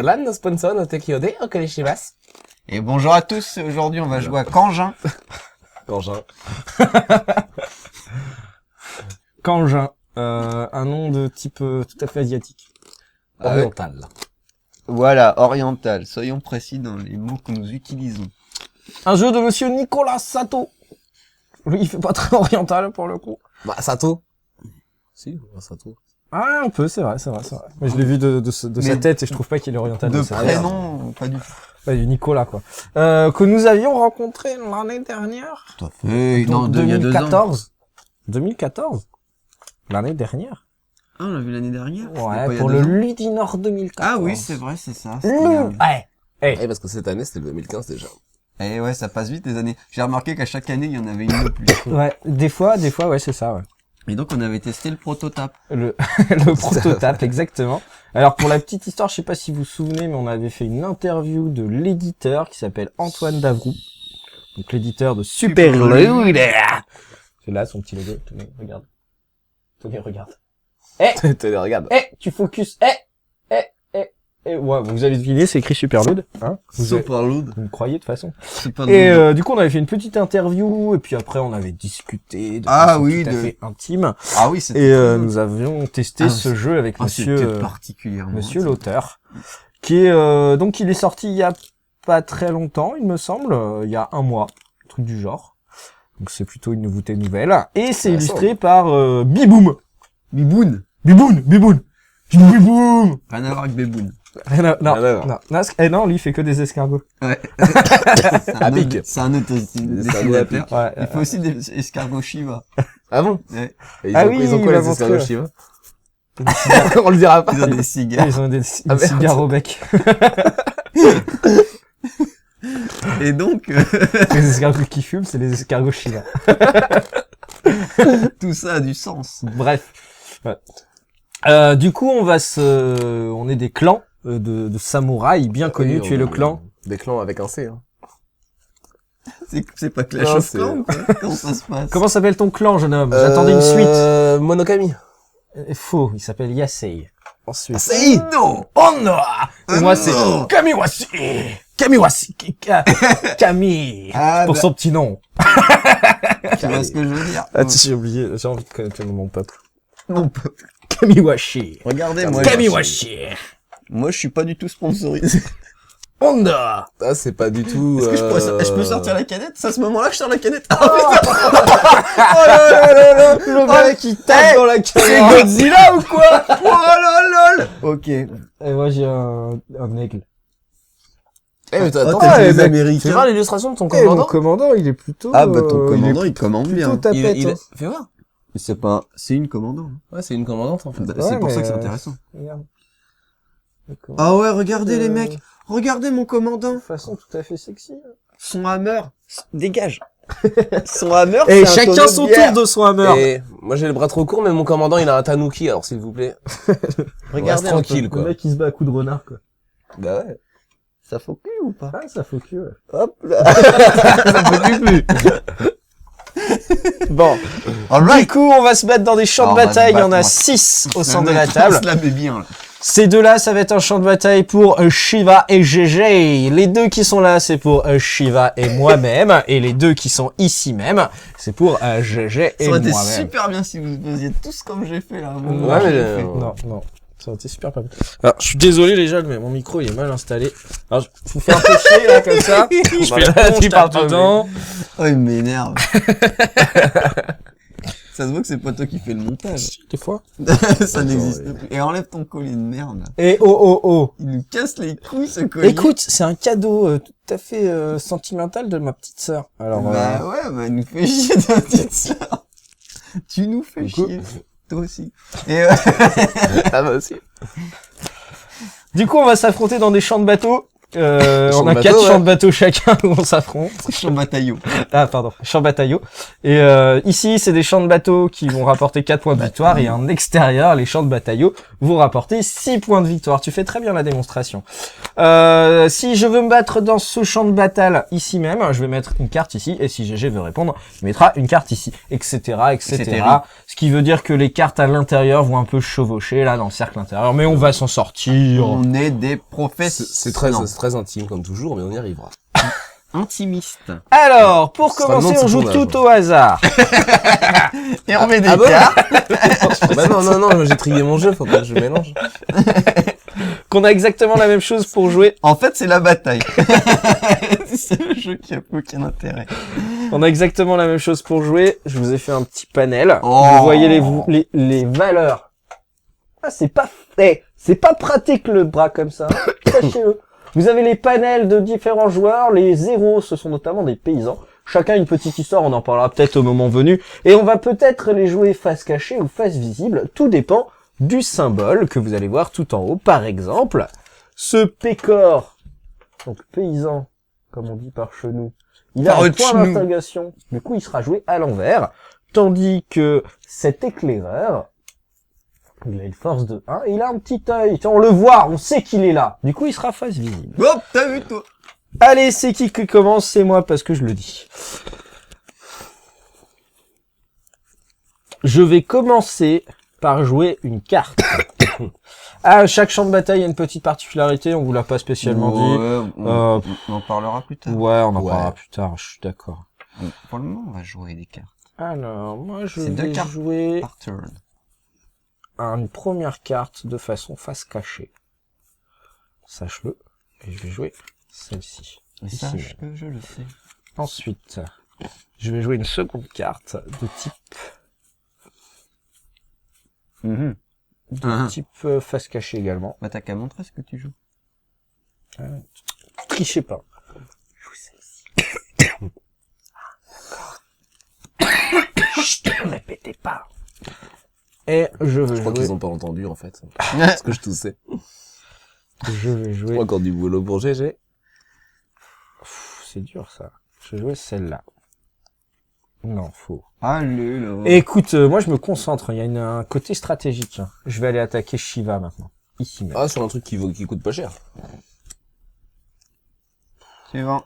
Hola, no sponsor, no tekiode, okonishimasu. Et bonjour à tous, aujourd'hui on va jouer à Kangin. Kangin. Kangin, un nom de type tout à fait asiatique. Oriental. Voilà, oriental, soyons précis dans les mots que nous utilisons. Un jeu de monsieur Nicolas Sato. Lui, il fait pas très oriental pour le coup. Bah, Sato. Si, Sato. Ah, un peu, c'est vrai. Mais je l'ai vu de sa tête et je trouve pas qu'il est oriental. De c'est prénom, pas du tout. Ouais, du Nicolas, quoi. Que nous avions rencontré l'année dernière. Tout à fait, Donc, 2014. 2014? L'année dernière? Ah, on l'a vu l'année dernière? Ouais, pour le Ludinor 2014. Ah oui, c'est vrai, c'est ça. Ouais. Eh, parce que cette année, c'était le 2015 déjà. Et ouais, ça passe vite les années. J'ai remarqué qu'à chaque année, il y en avait une de plus. Ouais, des fois, ouais, c'est ça, ouais. Et donc, on avait testé le prototype. Le prototype, exactement. Alors, pour la petite histoire, je sais pas si vous vous souvenez, mais on avait fait une interview de l'éditeur qui s'appelle Antoine Davroux. Donc, l'éditeur de Super Loader. C'est là, son petit logo. Tenez, regarde. Regarde. Tenez, regarde. Tu focus. Ouais, vous allez deviner, c'est écrit Superload, hein. Superload. Vous me croyez, de toute façon. Superload. Et, du coup, on avait fait une petite interview, et puis après, on avait discuté de façon tout à fait intime. Ah oui, c'était Et, nous avions testé ce jeu avec c'était particulièrement. monsieur l'auteur. Qui est, donc, il est sorti il y a pas très longtemps, il me semble, il y a un mois. Un truc du genre. Donc, c'est plutôt une nouveauté nouvelle. Et c'est illustré par, Biboom. Biboun. Biboun. Biboum. Rien à voir avec Biboun. Non, lui, il fait que des escargots. Ouais. C'est un autre dessinateur. Ouais, il fait aussi des escargots Shiva. Ah bon? Ouais. Et ils oui, ont quoi, les escargots Shiva? On le dira pas. Ils ont des cigares. Ils ont des cigares au bec. Et donc, Les escargots qui fument, c'est les escargots Shiva. tout ça a du sens. Bref. Ouais. Du coup, on est des clans de samouraïs bien connus. Tu es le clan. Des clans avec un C, hein. C'est pas Clash Non, of Clans, quoi. Comment ça se passe? Comment s'appelle ton clan, jeune homme? J'attendais une suite. Monokami. Faux. Il s'appelle Yasei. Ensuite. C'est non! Oh non! Et moi, c'est non. Kamiwashi. Camille. Ah, Pour bah, son petit nom. tu vois ce que je veux dire? Ah, j'ai oublié. J'ai envie de connaître le nom de mon peuple. Mon peuple. Kamiwashi. Regardez, Kamiwashi. moi, je suis pas du tout sponsorisé. Honda. Ah, c'est pas du tout, Est-ce que je peux sortir la canette? C'est à ce moment-là que je sors la canette? Oh putain! Oh là! Le mec qui tape dans la caméra. C'est Godzilla ou quoi? Oh là là! Ok. Et moi, j'ai un aigle. Eh, mais attends, t'as les des Américains. Fais voir l'illustration de ton Mon commandant. commandant, il est plutôt... Ah bah ton commandant, il commande bien. Plutôt tapette. Hein. Fais voir. Mais c'est une commandant. Ouais, c'est une commandante, en fait. C'est pour mais, ça que c'est intéressant. Regarde. D'accord. Ah ouais, regardez les mecs. Regardez mon commandant. De façon tout à fait sexy. Son hammer. Dégage. Son hammer, Et c'est un chacun tonneau son de bière. tour de son hammer. Et moi, j'ai le bras trop court, mais mon commandant, il a un tanuki, alors s'il vous plaît. Regardez Reste tranquille, Le quoi. mec, il se bat à coups de renard, quoi. Bah ouais. Ça faut plus ou pas? Ah, ça faut que... ouais. Hop là. Ça peut plus. Bon. Du coup, on va se battre dans des champs Alors, de on va bataille. se Il y en a battre, 6 au On centre de la table. se la met bien, là. Ces deux-là, ça va être un champ de bataille pour Shiva et GG. Les deux qui sont là, c'est pour Shiva et moi-même. Et les deux qui sont ici même, c'est pour GG et Ça aurait été moi-même. super bien si vous faisiez tous comme j'ai fait, là. Bon, Ouais, mais j'ai fait. Non. Ça aurait été super pas bien. Alors, je suis désolé les gens, mais mon micro, il est mal installé. Alors, je vous fais un peu chier, là, comme ça. Je fais la tu tu parles parles pas, dedans. Oh, il m'énerve. Ça se voit que c'est pas toi qui fais le montage. Des fois. Ça n'existe plus. Et enlève ton collier de merde. Et oh. Il nous casse les couilles, ce collier. Écoute, c'est un cadeau tout à fait sentimental de ma petite sœur. Alors, Bah ouais, bah, elle nous fait chier ta petite sœur. Tu nous fais Coucou. chier. Toi aussi. Et Ah bah aussi. du coup, on va s'affronter dans des champs de bateaux. On Champs a de 4 bateaux, champs ouais. de bateaux chacun où on s'affronte. champ bataillon. Ah, pardon, champs bataillaux. Et ici, c'est des champs de bateaux qui vont rapporter 4 points de victoire. Et en extérieur, les champs de bataillaux vont rapporter 6 points de victoire. Tu fais très bien la démonstration. Si je veux me battre dans ce champ de bataille ici même, je vais mettre une carte ici, et si GG veut répondre, il mettra une carte ici, etc., etc. Ce qui veut dire que les cartes à l'intérieur vont un peu chevaucher, là, dans le cercle intérieur, mais on va s'en sortir. On est des professeurs. C'est très intime comme toujours, mais on y arrivera. Intimiste. Alors, pour Ce sera le nom commencer, de on ce joue tournage. tout au hasard. Et on met des bon cartes. Bah non, j'ai trié mon jeu, faut pas que je mélange. Qu'on a exactement la même chose pour jouer. En fait, c'est la bataille. C'est le jeu qui a aucun intérêt. On a exactement la même chose pour jouer. Je vous ai fait un petit panel. Oh. Vous voyez les valeurs. Ah, c'est pas pratique le bras comme ça. Sachez-le. Vous avez les panels de différents joueurs. Les zéros, ce sont notamment des paysans. Chacun une petite histoire, on en parlera peut-être au moment venu. Et on va peut-être les jouer face cachée ou face visible. Tout dépend du symbole que vous allez voir tout en haut. Par exemple, ce pécor, donc paysan, comme on dit par chez nous, il a un point d'interrogation. Du coup, il sera joué à l'envers. Tandis que cet éclaireur, il a une force de 1 et il a un petit œil. On le voit, on sait qu'il est là. Du coup, il sera face visible. Hop, t'as vu toi? Allez, c'est qui commence? C'est moi parce que je le dis. Je vais commencer par jouer une carte. À chaque champ de bataille, il y a une petite particularité, on vous l'a pas spécialement dit. On en parlera plus tard. Ouais, on en parlera plus tard, je suis d'accord. Pour le moment, on va jouer des cartes. Alors, moi je C'est deux vais cartes jouer par turn. une première carte de façon face cachée. Sache-le. Et je vais jouer celle-ci. Mais sache que je le sais. Ensuite, je vais jouer une seconde carte de type face cachée également. Bah t'as qu'à montrer ce que tu joues. Trichez pas. Je joue celle-ci. Chut, ne répétez pas. Et je vais Je crois jouer. qu'ils ont pas entendu, en fait. Parce que je toussais. Je vais jouer. Encore du boulot pour GG. C'est dur, ça. Je vais jouer celle-là. Non, faux. Allez, là. Écoute, moi je me concentre. Il y a un côté stratégique. Je vais aller attaquer Shiva maintenant. Ici même. Ah, sur un truc qui coûte pas cher. Suivant.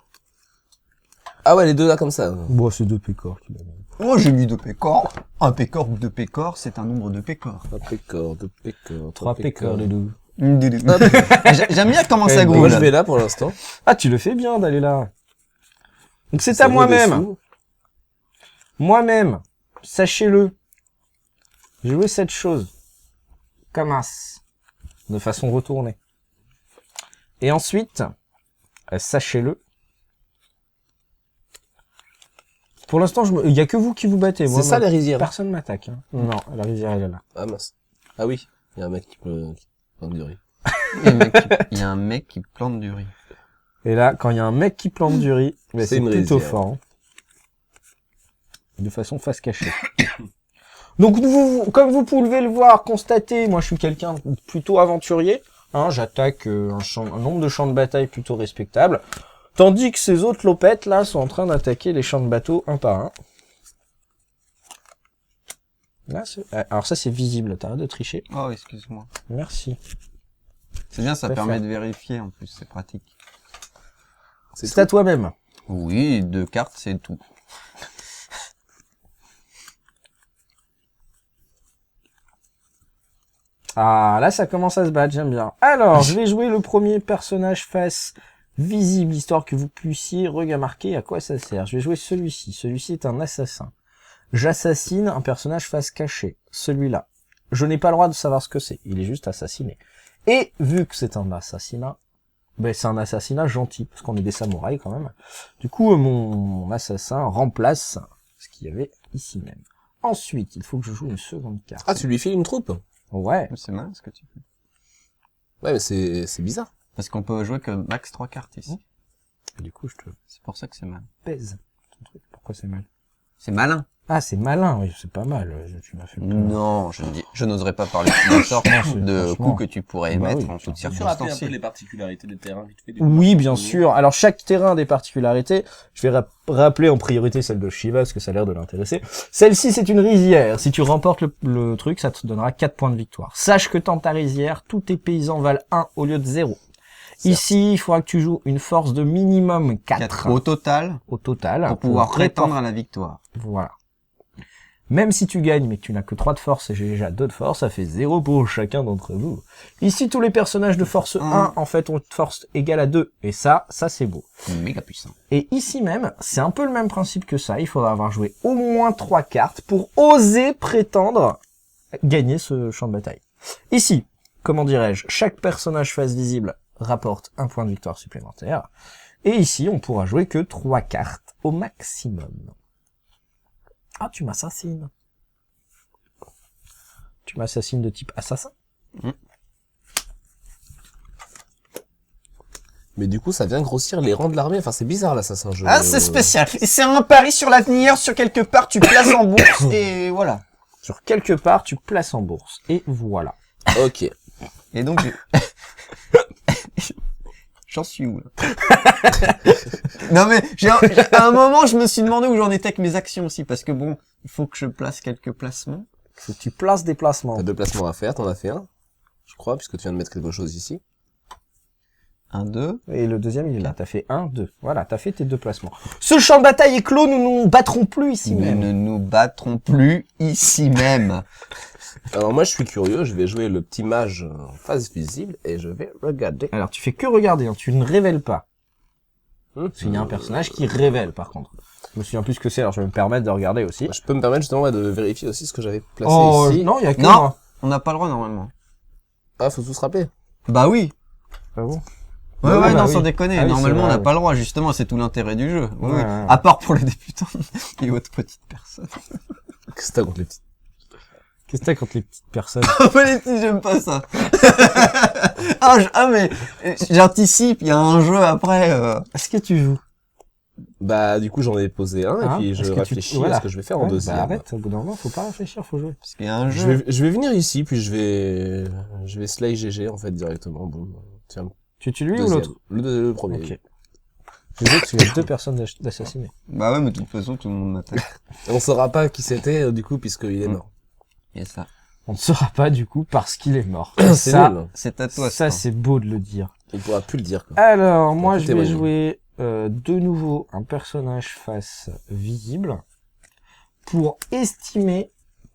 Ah ouais, les deux là, comme ça. Bon, c'est deux pécors qu'il a mis. Oh, j'ai mis 2 pécores. Un pécore ou 2 pécores, c'est un nombre de pécores. Un pécor, deux pécors, Trois pécors, les deux. J'aime bien comment ça Moi, groule. je vais là pour l'instant. Ah, tu le fais bien d'aller là. Donc c'est Ça à vaut moi-même. des sous. Moi-même. Sachez-le. J'ai joué cette chose. Comme as. De façon retournée. Et ensuite, sachez-le. Pour l'instant, il y a que vous qui vous battez. Moi, C'est ça, les rizières. personne m'attaque. Hein. Non, la rivière, elle est là. Ah mince. Ah oui, il y a un mec qui plante du riz. Il y a un mec qui plante du riz. Et là, quand il y a un mec qui plante du riz, C'est c'est une plutôt rizière. fort. Hein. De façon face cachée. Donc, comme vous pouvez le voir, constater, moi je suis quelqu'un de plutôt aventurier. Hein, j'attaque un nombre de champs de bataille plutôt respectable. Tandis que ces autres lopettes, là, sont en train d'attaquer les champs de bateaux un par un. Là, alors ça, c'est visible. T'arrêtes de tricher. Oh, excuse-moi. Merci. C'est bien, ça Je permet préfère. de vérifier, en plus, c'est pratique. C'est à toi-même. Oui, 2 cartes, c'est tout. Ah, là, ça commence à se battre, j'aime bien. Alors, je vais jouer le premier personnage face visible, histoire que vous puissiez remarquer à quoi ça sert. Je vais jouer celui-ci. Celui-ci est un assassin. J'assassine un personnage face cachée. Celui-là. Je n'ai pas le droit de savoir ce que c'est. Il est juste assassiné. Et, vu que c'est un assassinat, ben, c'est un assassinat gentil, parce qu'on est des samouraïs quand même. Du coup, mon assassin remplace ce qu'il y avait ici même. Ensuite, il faut que je joue une seconde carte. Ah, tu lui files une troupe? Ouais. C'est malin ce que tu fais. Ouais, mais c'est bizarre. Parce qu'on peut jouer que max 3 cartes ici. Du coup, je te C'est pour ça que c'est malin. pèse ton truc. Pourquoi c'est mal? C'est malin. Ah, c'est malin, oui, c'est pas mal. Tu m'as fait le Non, je n'oserais pas parler de sorte de franchement. coups que tu pourrais Bah émettre oui, en toutes Tu peux rappeler un peu circonstances. les particularités des terrains vite fait. Oui, bien sûr. Alors, chaque terrain a des particularités. Je vais rappeler en priorité celle de Shiva, parce que ça a l'air de l'intéresser. Celle-ci, c'est une rizière. Si tu remportes le truc, ça te donnera 4 points de victoire. Sache que dans ta rizière, tous tes paysans valent 1 au lieu de 0. Ici, il faudra que tu joues une force de minimum 4 Au total, au total. pour pouvoir prétendre rétor- à la victoire. Voilà. Même si tu gagnes, mais que tu n'as que 3 de force et j'ai déjà 2 de force, ça fait 0 pour chacun d'entre vous. Ici, tous les personnages de force 1, en fait, ont une force égale à 2. Et ça c'est beau. Méga puissant. Et ici même, c'est un peu le même principe que ça. Il faudra avoir joué au moins 3 cartes pour oser prétendre gagner ce champ de bataille. Ici, comment dirais-je, chaque personnage face visible rapporte un point de victoire supplémentaire. Et ici, on pourra jouer que 3 cartes au maximum. Ah, tu m'assassines. Tu m'assassines de type assassin. Mais du coup, ça vient grossir les rangs de l'armée. Enfin, c'est bizarre, l'assassin. Ah, c'est spécial. C'est un pari sur l'avenir, sur quelque part, tu places en bourse, et voilà. Sur quelque part, tu places en bourse. Et voilà. Ok. Et donc, j'en suis où, là? Non, mais, à un moment, je me suis demandé où j'en étais avec mes actions aussi, parce que bon, il faut que je place quelques placements. Faut que tu places des placements. T'as 2 placements à faire, t'en as fait un. Je crois, puisque tu viens de mettre quelque chose ici. 1, 2. Et le deuxième, il est là. T'as fait 1, 2. Voilà, t'as fait tes 2 placements. Ce champ de bataille est clos, nous nous battrons plus ici Nous même. ne nous battrons plus ici même. Alors moi, je suis curieux. Je vais jouer le petit mage en face visible et je vais regarder. Alors, tu fais que regarder, hein, tu ne révèles pas. Parce qu'il y a un personnage qui révèle, par contre. Je me souviens plus ce que c'est, alors je vais me permettre de regarder aussi. Je peux me permettre justement de vérifier aussi ce que j'avais placé Oh, ici. non, il y a que Non. moi. On n'a pas le droit, normalement. Ah, faut tout se rappeler. Bah oui. Ah bon? Ouais, Ouais, bah non, oui. sans déconner. Ah oui, Normalement, c'est on vrai, n'a oui. pas le droit, justement, c'est tout l'intérêt du jeu. Ouais, Ouais, ouais. ouais. À part pour les débutants et autres petites personnes. Qu'est-ce que t'as contre les petits? Qu'est-ce que t'as contre les petites personnes? Les petits, j'aime pas ça. Mais j'anticipe, il y a un jeu après. Est-ce que tu joues? Bah, du coup, j'en ai posé un, Hein? et puis je Est-ce que tu- réfléchis voilà. à ce que je vais faire en Ouais, deuxième. Bah arrête, au bout d'un moment, faut pas réfléchir, faut jouer. Parce qu'il y a un jeu. Je vais venir ici, puis je vais slay GG, en fait, directement. Bon, tiens, Tu tues lui ou deuxième. l'autre? Le premier. Ok. Je veux qu'il y a 2 personnes d'assassiner. Bah ouais, mais de toute façon, tout le monde m'attaque. On saura pas qui c'était, du coup, puisqu'il est mort. Il y a ça. On ne saura pas du coup parce qu'il est mort. C'est ça, nul. C'est à toi, ça c'est beau de le dire. On pourra plus le dire, quoi. Alors, moi peut je vais témoigner. jouer de nouveau un personnage face visible pour estimer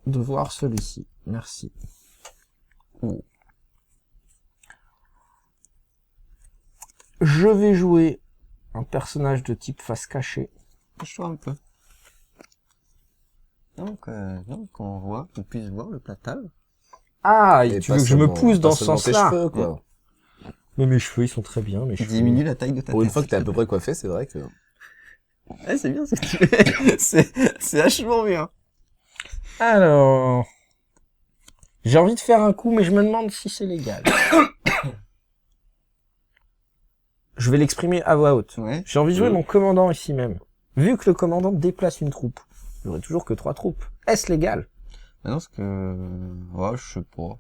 de voir celui-ci. Merci. Oh. Je vais jouer un personnage de type face cachée. Pousse-toi un peu. Donc, qu'on voit, qu'on puisse voir le platal. Ah, Et tu pas veux que je me seulement- pousse dans pas ce seulement tes sens-là? cheveux, quoi. Mais mes cheveux, ils sont très bien, mes cheveux. Diminue la taille de ta Pour une tête. fois que t'es à peu près coiffé, c'est vrai que... Ouais, c'est bien ce que tu fais. C'est vachement bien. Alors... J'ai envie de faire un coup, mais je me demande si c'est légal. Je vais l'exprimer à voix haute. Ouais. J'ai envie de jouer mon commandant ici même. Vu que le commandant déplace une troupe, j'aurai toujours que 3 troupes. Est-ce légal? Ah non, parce que... Ouais, je sais pas.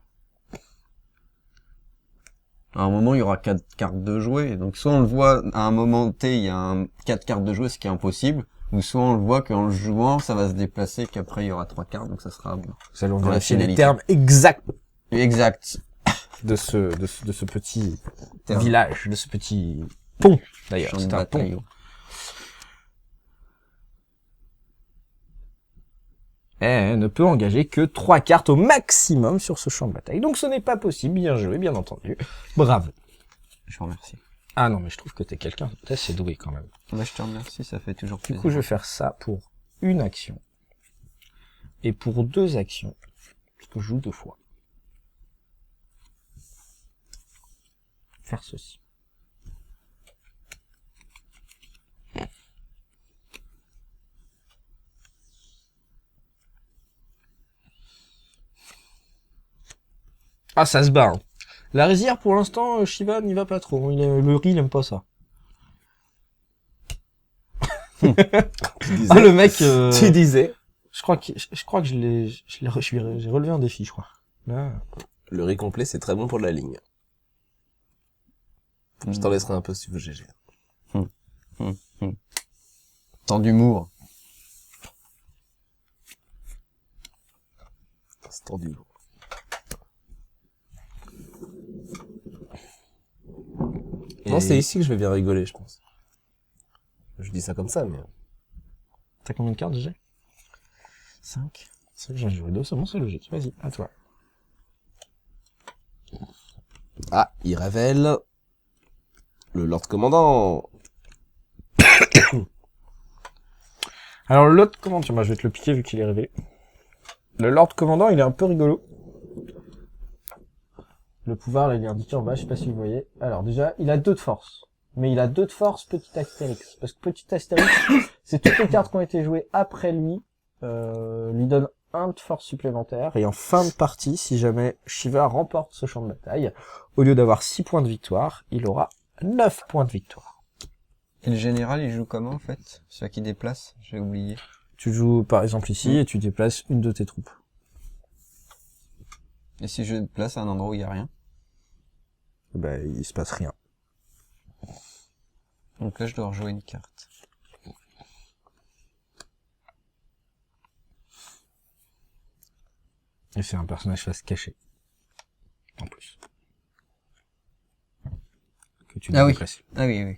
À un moment, il y aura 4 cartes de jouer. Donc, soit on le voit, à un moment T, il y a 4 cartes de jouer, ce qui est impossible. Ou soit on le voit qu'en le jouant, ça va se déplacer, qu'après, il y aura 3 cartes, donc ça sera... Nous allons Dans la vérifier les finalité. termes exacts Exact. de ce petit Terme. village, de ce petit pont, d'ailleurs. Champ de C'est un pont. bataille. Elle ne peut engager que 3 cartes au maximum sur ce champ de bataille. Donc ce n'est pas possible, bien joué, bien entendu. Bravo. Je vous remercie. Ah non, mais je trouve que t'es quelqu'un d'assez doué quand même. Moi, je te remercie, ça fait toujours Du plaisir. coup, je vais faire ça pour une action. Et pour 2 actions, parce que je joue 2 fois. Faire ceci. Ah, ça se bat. Hein. La rizière, pour l'instant, Shiva n'y va pas trop. Le riz, il aime pas ça. Tu disais. Ah, le mec... Tu disais. Je crois que j'ai relevé un défi, je crois. Là. Le riz complet, c'est très bon pour la ligne. Je t'en laisserai un peu si tu veux, GG. Tant d'humour. C'est tendu. Non, Et- c'est ici que je vais bien rigoler, je pense. Je dis ça comme ça, mais... T'as combien de cartes, déjà 5. C'est que j'en ai joué 2 seulement, c'est logique. Vas-y, à toi. Ah, il révèle... le Lord Commandant. Alors, l'autre commandant, tiens, moi, je vais te le piquer vu qu'il est révélé. Le Lord Commandant, il est un peu rigolo. Le pouvoir, là, il est indiqué en bas, je sais pas si vous voyez. Alors, déjà, il a 2 de force. Mais il a 2 de force, petit astérix. Parce que petit astérix, c'est toutes les cartes qui ont été jouées après lui, lui donne 1 de force supplémentaire. Et en fin de partie, si jamais Shiva remporte ce champ de bataille, au lieu d'avoir 6 points de victoire, il aura 9 points de victoire. Et le général, il joue comment, en fait? Celui qui déplace? J'ai oublié. Tu joues, par exemple, ici, et tu déplaces une de tes troupes. Et si je déplace à un endroit où il y a rien? Ben, il se passe rien. Donc là, je dois rejouer une carte. Et c'est un personnage face cachée. En plus. Que tu dois déplacer. Ah oui, oui.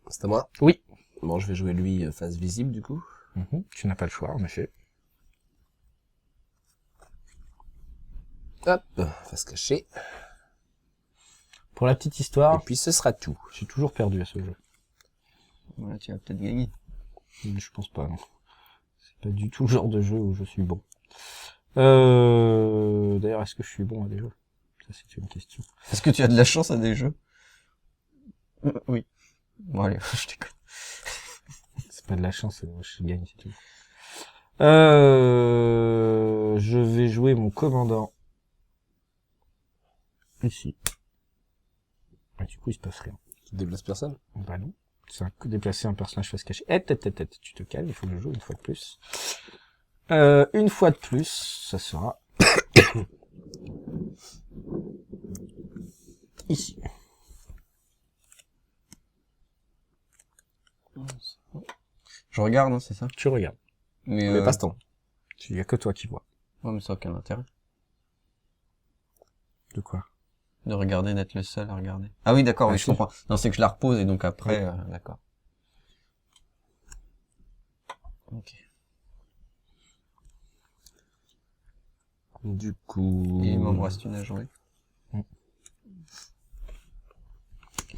C'est à moi? Oui. Bon, je vais jouer lui face visible, du coup. Tu n'as pas le choix, en effet. Hop, face cachée. Pour la petite Et histoire, puis ce sera tout. j'ai toujours perdu à ce jeu. Voilà, tu vas peut-être gagner. Je pense pas, non. C'est pas du tout le genre de jeu où je suis bon. D'ailleurs, est-ce que je suis bon à des jeux? Ça, c'est une question. Est-ce que tu as de la chance à des jeux? Oui. Bon, allez, je déconne. C'est pas de la chance, je gagne, c'est tout. Je vais jouer mon commandant. Ici. Et du coup, il se passe rien. Tu déplaces personne? Bah non. C'est déplacer un personnage face cachée. Tu te calmes, il faut que je joue une fois de plus. Une fois de plus, ça sera ici. Je regarde, hein, c'est ça? Tu regardes. Mais passe-temps. Il y a que toi qui vois. Ouais, mais ça n'a aucun intérêt. De quoi? De regarder, d'être le seul à regarder. Ah oui, d'accord, Ah, oui, si. je comprends. Non, c'est que je la repose et donc après, d'accord. Ok. Du coup... Et il m'en reste une à jouer.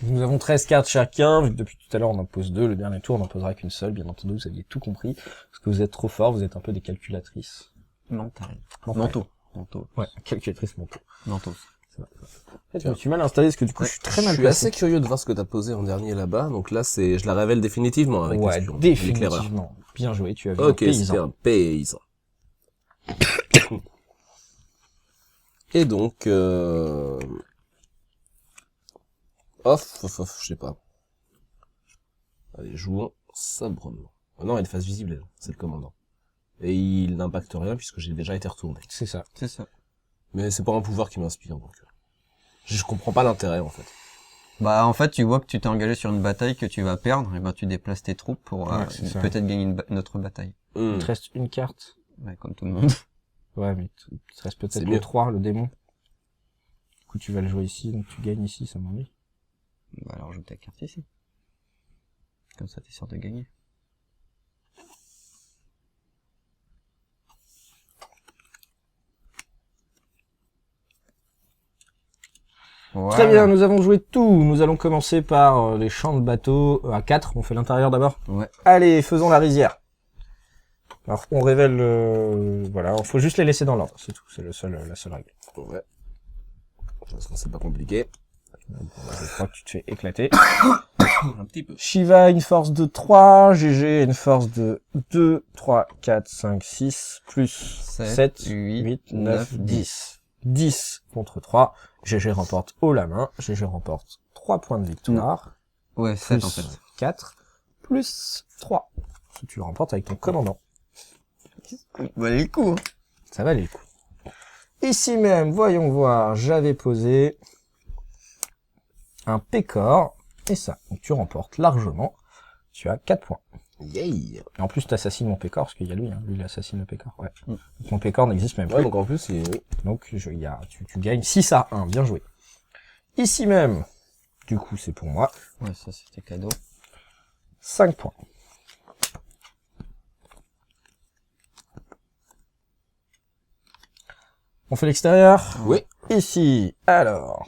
Nous avons 13 cartes chacun, vu que depuis tout à l'heure on en pose 2, le dernier tour on n'en posera qu'une seule, bien entendu, vous aviez tout compris, parce que vous êtes trop fort, vous êtes un peu des calculatrices. Mental. Mental. Manteau. Manteau. Ouais, calculatrice mental. Manteau. En fait, je me suis mal installé, parce que du coup je suis très mal Je suis placé. assez curieux de voir ce que t'as posé en dernier là-bas. Donc là, je la révèle définitivement avec Ouais, l'espion, l'éclaireur. définitivement. Bien joué, tu as vu Ok, un c'était paysan. un paysan. Et donc, off, je sais pas. Allez, jouons sobrement. Oh non, il est face visible, c'est le commandant. Et il n'impacte rien puisque j'ai déjà été retourné. C'est ça. C'est ça. Mais c'est pas un pouvoir qui m'inspire, donc je comprends pas l'intérêt en fait. Bah, en fait, tu vois que tu t'es engagé sur une bataille que tu vas perdre, et ben tu déplaces tes troupes pour Ouais, c'est ça. peut-être gagner une autre bataille. Il te reste une carte. Ouais, comme tout le monde. Ouais, mais il te reste C'est peut-être mieux. le 3, le démon. Du coup, tu vas le jouer ici, donc tu gagnes ici, ça m'ennuie. Bah alors joue ta carte ici. Comme ça, t'es sûr de gagner. Voilà. Très bien, nous avons joué tout. Nous allons commencer par les champs de bateau à 4. On fait l'intérieur d'abord. Ouais. Allez, faisons la rizière. Alors, on révèle... voilà, il faut juste les laisser dans l'ordre, c'est tout. C'est la seule règle. Ouais. De toute façon, c'est pas compliqué. Je crois que tu te fais éclater. Un petit peu. Shiva, une force de 3. GG, une force de 2, 3, 4, 5, 6, plus 7, 8, 9, 10. 10 contre 3. GG remporte haut la main. GG remporte 3 points de victoire. Ouais, 7 Plus en fait. 4, plus 3. Tu le remportes avec ton commandant. Bah les coups. Ça valait le coup. Ici même, voyons voir, j'avais posé un pécor, et ça. Donc tu remportes largement. Tu as 4 points. Yay. Et en plus, t'assassines mon pécor, parce qu'il y a lui, hein. Lui, il assassine le pécor, ouais. Mm. Donc, mon pécor n'existe même Ouais, plus. donc en plus, oui. Donc, tu gagnes 6-1, bien joué. Ici même, du coup, c'est pour moi, Ouais, ça c'était cadeau. 5 points. On fait l'extérieur. Oui. Ici, alors.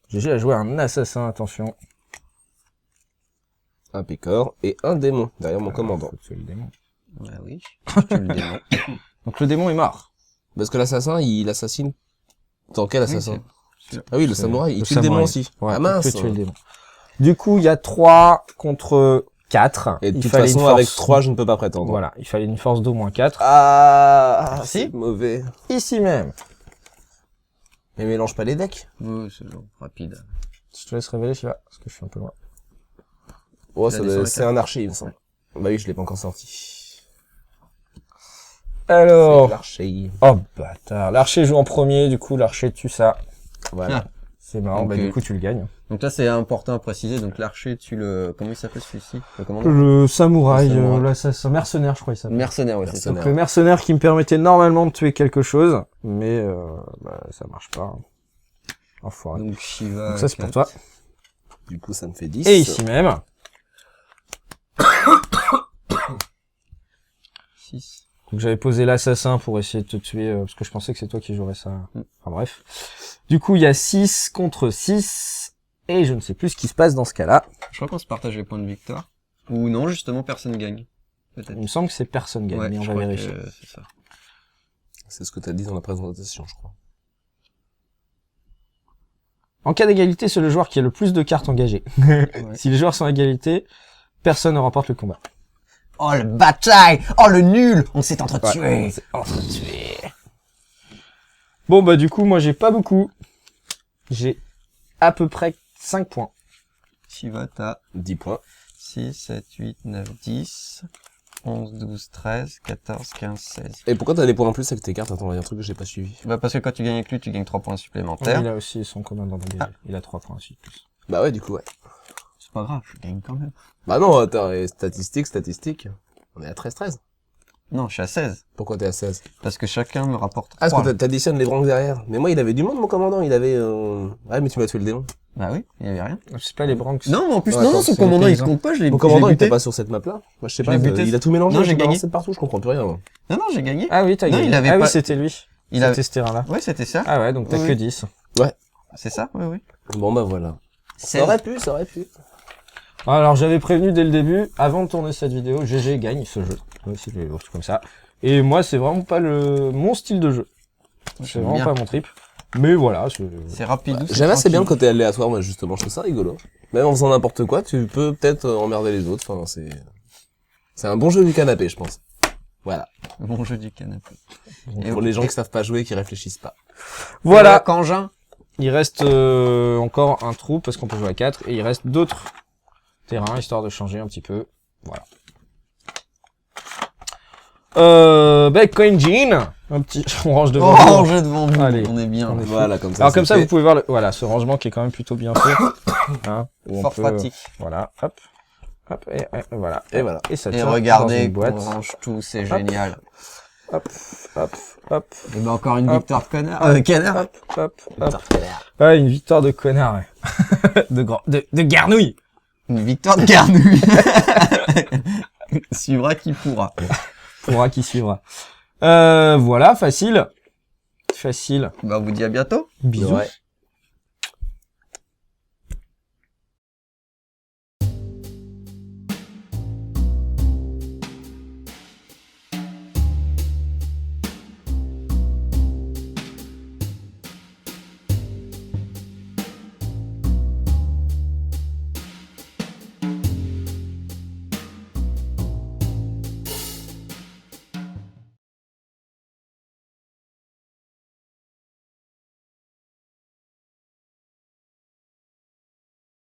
GG a joué un assassin, attention. Un pécor et un démon derrière mon commandant. Faut tuer le démon. Ouais, oui. Je tue le démon. Donc le démon est mort. Parce que l'assassin, il assassine... Dans quel assassin? c'est- Ah oui, le c'est- samouraï, il le tue le démon samouraï. aussi. Ouais, Ah il mince. peut tuer le démon. Du coup, il y a 3 contre 4. Et de il toute fallait façon, une force... avec 3, je ne peux pas prétendre. Voilà, il fallait une force d'au moins 4. Ah, Si. c'est mauvais. Ici même. Mais mélange pas les decks. Ouais, c'est long, rapide. Je te laisse révéler, Shiva, parce que je suis un peu loin. Oh, Tu l'as dit sur la c'est carte. un archer, il me semble. Bah oui, je l'ai pas encore sorti. Alors... C'est l'archer. Oh bâtard. L'archer joue en premier, du coup l'archer tue ça. Voilà. C'est marrant, Donc, bah du coup tu le gagnes. Donc là, c'est important à préciser. Donc l'archer, tu le... Comment il s'appelle celui-ci? Le commandant? Le samouraï, Le samouraï. l'assassin, mercenaire je crois il s'appelle. Mercenaire, ouais, c'est ça. Mercenaire. Donc le mercenaire qui me permettait normalement de tuer quelque chose, mais bah, ça marche pas. Enfoiré. Donc Shiva. Donc ça c'est pour 4. toi. Du coup, ça me fait 10. Et ici même, 6. donc j'avais posé l'assassin pour essayer de te tuer, parce que je pensais que c'est toi qui jouerais ça. Enfin bref. Du coup il y a 6 contre 6, et je ne sais plus ce qui se passe dans ce cas-là. Je crois qu'on se partage les points de victoire. Ou non, justement, personne gagne. Peut-être. Il me semble que c'est personne gagne, Ouais, mais on je va crois vérifier. que c'est ça. C'est ce que t'as dit dans la présentation, je crois. En cas d'égalité, c'est le joueur qui a le plus de cartes engagées. Si les joueurs sont à égalité, personne ne remporte le combat. Oh, le bataille! Oh, le nul! On s'est entretués! Bon bah du coup, moi j'ai pas beaucoup. J'ai à peu près 5 points. Shiva, t'as 10 points. 6, 7, 8, 9, 10, 11, 12, 13, 14, 15, 16. Et pourquoi t'as des points en plus avec tes cartes? Attends, il y a un truc que j'ai pas suivi. Bah, parce que quand tu gagnes avec lui, tu gagnes 3 points supplémentaires. Il a aussi son commandant d'engagé. Il a 3 points aussi. Bah ouais, du coup, ouais. C'est pas grave, je gagne quand même. Bah non, attends, et statistiques. On est à 13-13. Non, je suis à 16. Pourquoi t'es à 16? Parce que chacun me rapporte 3. Ah, parce que t'additionnes les branques derrière. Mais moi, il avait du monde, mon commandant. Il avait... Ouais, mais tu m'as tué le démon. Bah oui, il y avait rien. C'est pas les Branks. Non, mais en plus, Ouais, non, attends, son c'est commandant, les il se paysans. compte pas, je l'ai Mon commandant, il buté. était pas sur cette map-là. Moi, je sais Je pas, l'ai buté. il a tout mélangé. Non, j'ai il gagné. balance partout, je comprends plus rien, moi. Non, non, j'ai gagné. Ah oui, t'as Non, gagné. il avait ah pas- oui, c'était lui. Il avait... C'était ce terrain-là. Ouais, c'était ça. Ah ouais, donc t'as Oui. que 10. C'est ça, oui, oui. Bon, bah voilà. 16. Ça aurait pu. Alors j'avais prévenu dès le début, avant de tourner cette vidéo, GG gagne ce jeu. Ouais, c'est des trucs comme ça. Et moi, c'est vraiment pas mon style de jeu. C'est J'aime vraiment bien. pas mon trip. Mais voilà, C'est rapide. J'aime assez bien le côté aléatoire, moi, justement. Je trouve ça rigolo. Même en faisant n'importe quoi, tu peux peut-être emmerder les autres. Enfin, c'est un bon jeu du canapé, je pense. Voilà. Bon jeu du canapé. Pour les gens qui savent pas jouer, qui réfléchissent pas. Voilà. Kangin. Il reste encore un trou parce qu'on peut jouer à 4 et il reste d'autres terrains histoire de changer un petit peu. Voilà. Coin Jean, un petit on range devant. Oh, nous. rangez devant vous. Allez. On est bien. On est Voilà, comme ça. Alors comme ça, c'est vous pouvez voir voilà ce rangement qui est quand même plutôt bien fait. Hein, où on Fort peut, pratique. Voilà, hop, hop, et voilà. Et voilà. Et ça Et tient dans regardez, une boîte. on range tout, c'est Hop. génial. Hop, hop, hop, Et ben encore une Hop. victoire de connard. Canard. hop, hop, hop. Ah, une victoire de connard, ouais. de garnouille. Une victoire de Garnouille. Suivra qui pourra. Pourra qui suivra. Voilà, facile. Facile. Bah, on vous dit à bientôt. Bisous. Ouais.